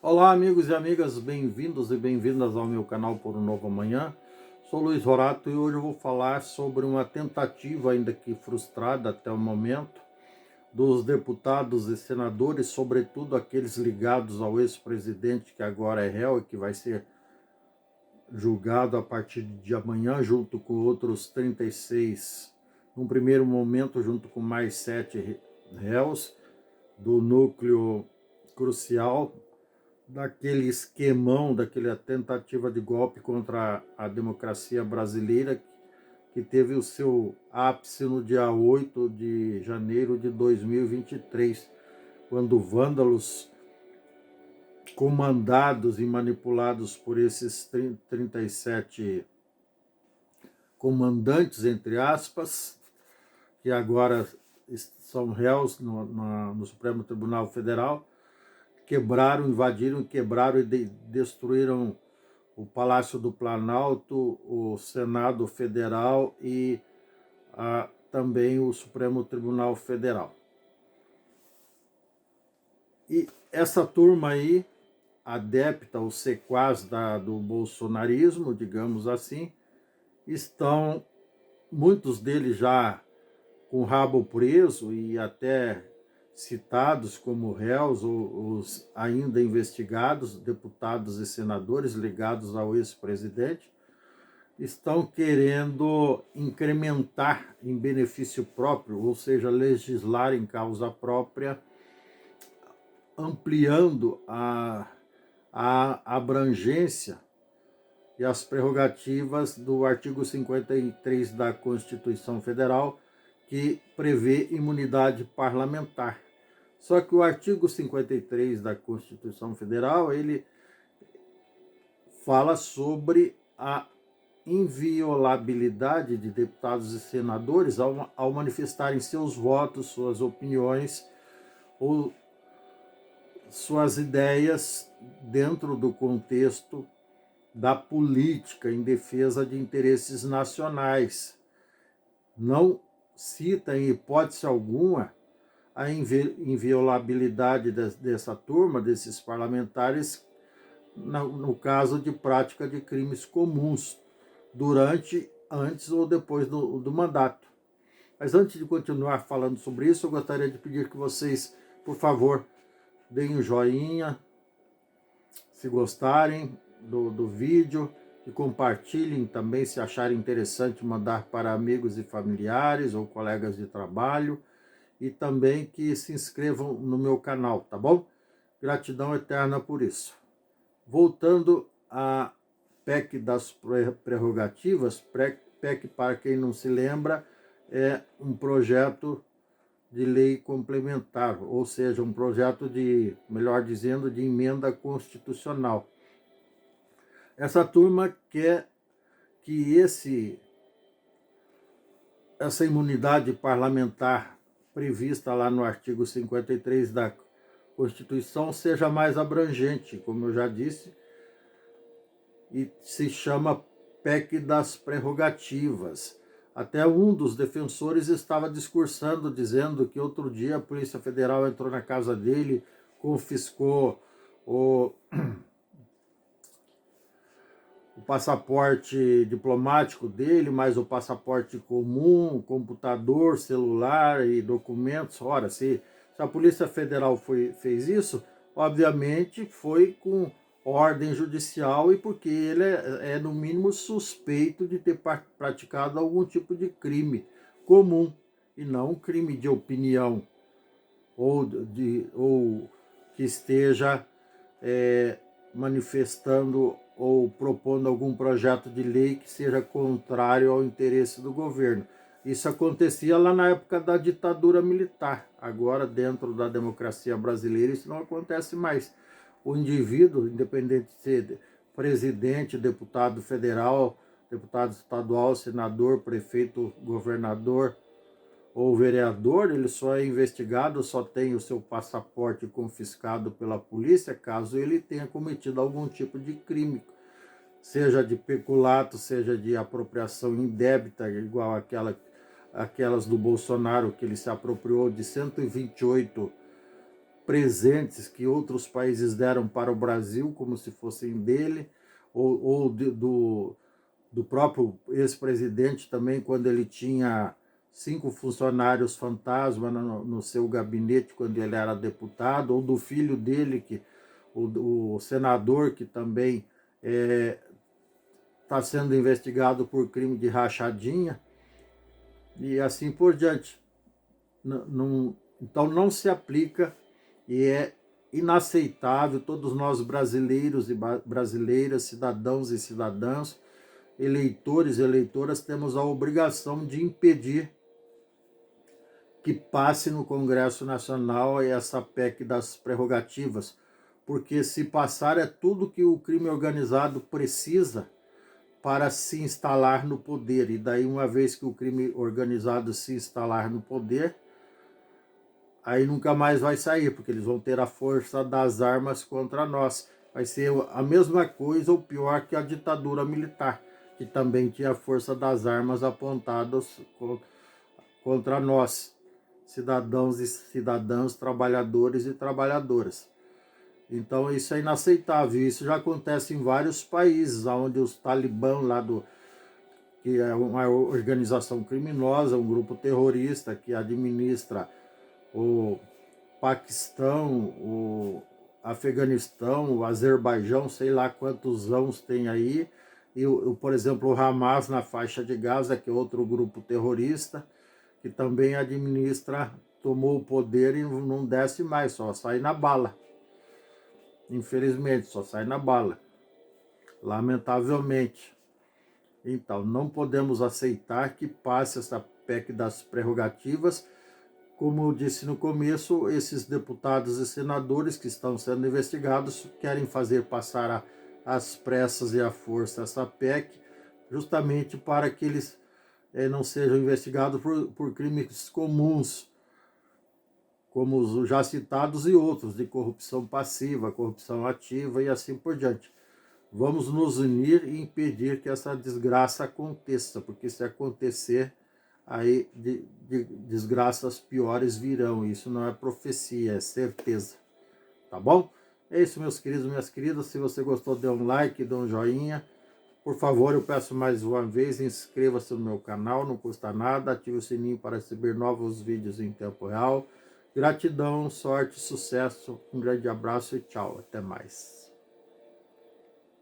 Olá, amigos e amigas, bem-vindos e bem-vindas ao meu canal Por um Novo Amanhã. Sou Luiz Rorato e hoje eu vou falar sobre uma tentativa, ainda que frustrada até o momento, dos deputados e senadores, sobretudo aqueles ligados ao ex-presidente que agora é réu e que vai ser julgado a partir de amanhã, junto com outros 36, num primeiro momento, junto com mais 7 réus do núcleo crucial daquele esquemão, daquela tentativa de golpe contra a democracia brasileira, que teve o seu ápice no dia 8 de janeiro de 2023, quando vândalos comandados e manipulados por esses 37 comandantes, entre aspas, que agora são réus no Supremo Tribunal Federal, quebraram, invadiram, quebraram e destruíram o Palácio do Planalto, o Senado Federal e também o Supremo Tribunal Federal. E essa turma aí, adepta, os sequaz do bolsonarismo, digamos assim, estão, muitos deles já com o rabo preso e até citados como réus ou os ainda investigados, deputados e senadores ligados ao ex-presidente, estão querendo incrementar em benefício próprio, ou seja, legislar em causa própria, ampliando a abrangência e as prerrogativas do artigo 53 da Constituição Federal, que prevê imunidade parlamentar. Só que o artigo 53 da Constituição Federal, ele fala sobre a inviolabilidade de deputados e senadores ao manifestarem seus votos, suas opiniões ou suas ideias dentro do contexto da política em defesa de interesses nacionais. Não cita em hipótese alguma a inviolabilidade dessa turma, desses parlamentares, no caso de prática de crimes comuns, durante, antes ou depois do mandato. Mas antes de continuar falando sobre isso, eu gostaria de pedir que vocês, por favor, deem um joinha, se gostarem do vídeo, e compartilhem também, se acharem interessante, mandar para amigos e familiares ou colegas de trabalho, e também que se inscrevam no meu canal, tá bom? Gratidão eterna por isso. Voltando à PEC das prerrogativas, PEC, para quem não se lembra, é um projeto de lei complementar, ou seja, um projeto de, melhor dizendo, de emenda constitucional. Essa turma quer que essa imunidade parlamentar prevista lá no artigo 53 da Constituição seja mais abrangente, como eu já disse, e se chama PEC das prerrogativas. Até um dos defensores estava discursando, dizendo que outro dia a Polícia Federal entrou na casa dele, confiscou o passaporte diplomático dele, mais o passaporte comum, computador, celular e documentos. Ora, se a Polícia Federal fez isso, obviamente foi com ordem judicial e porque ele é no mínimo suspeito de ter praticado algum tipo de crime comum e não um crime de opinião ou que esteja manifestando ou propondo algum projeto de lei que seja contrário ao interesse do governo. Isso acontecia lá na época da ditadura militar. Agora, dentro da democracia brasileira, isso não acontece mais. O indivíduo, independente de ser presidente, deputado federal, deputado estadual, senador, prefeito, governador ou vereador, ele só é investigado, só tem o seu passaporte confiscado pela polícia caso ele tenha cometido algum tipo de crime, seja de peculato, seja de apropriação indébita, igual aquelas do Bolsonaro, que ele se apropriou de 128 presentes que outros países deram para o Brasil, como se fossem dele, ou do próprio ex-presidente também, quando ele tinha 5 funcionários fantasma no seu gabinete, quando ele era deputado, ou do filho dele, o senador, que também está sendo investigado por crime de rachadinha, e assim por diante. Então não se aplica e é inaceitável. Todos nós brasileiros e brasileiras, cidadãos e cidadãs, eleitores e eleitoras, temos a obrigação de impedir que passe no Congresso Nacional essa PEC das prerrogativas, porque se passar é tudo que o crime organizado precisa para se instalar no poder. E daí, uma vez que o crime organizado se instalar no poder, aí nunca mais vai sair, porque eles vão ter a força das armas contra nós. Vai ser a mesma coisa ou pior que a ditadura militar, que também tinha a força das armas apontadas contra nós, cidadãos e cidadãs, trabalhadores e trabalhadoras. Então isso é inaceitável. Isso já acontece em vários países, onde os talibã que é uma organização criminosa, um grupo terrorista que administra o Paquistão, o Afeganistão, o Azerbaijão, sei lá quantos anos tem aí, e por exemplo o Hamas na faixa de Gaza, que é outro grupo terrorista, que também administra, tomou o poder e não desce mais, só sai na bala. Infelizmente, só sai na bala. Lamentavelmente. Então, não podemos aceitar que passe essa PEC das prerrogativas. Como eu disse no começo, esses deputados e senadores que estão sendo investigados querem fazer passar às pressas e à força essa PEC, justamente para que eles não sejam investigados por crimes comuns, como os já citados e outros, de corrupção passiva, corrupção ativa e assim por diante. Vamos nos unir e impedir que essa desgraça aconteça, porque se acontecer, aí desgraças piores virão. Isso não é profecia, é certeza. Tá bom? É isso, meus queridos e minhas queridas. Se você gostou, dê um like, dê um joinha. Por favor, eu peço mais uma vez, inscreva-se no meu canal, não custa nada. Ative o sininho para receber novos vídeos em tempo real. Gratidão, sorte, sucesso. Um grande abraço e tchau. Até mais.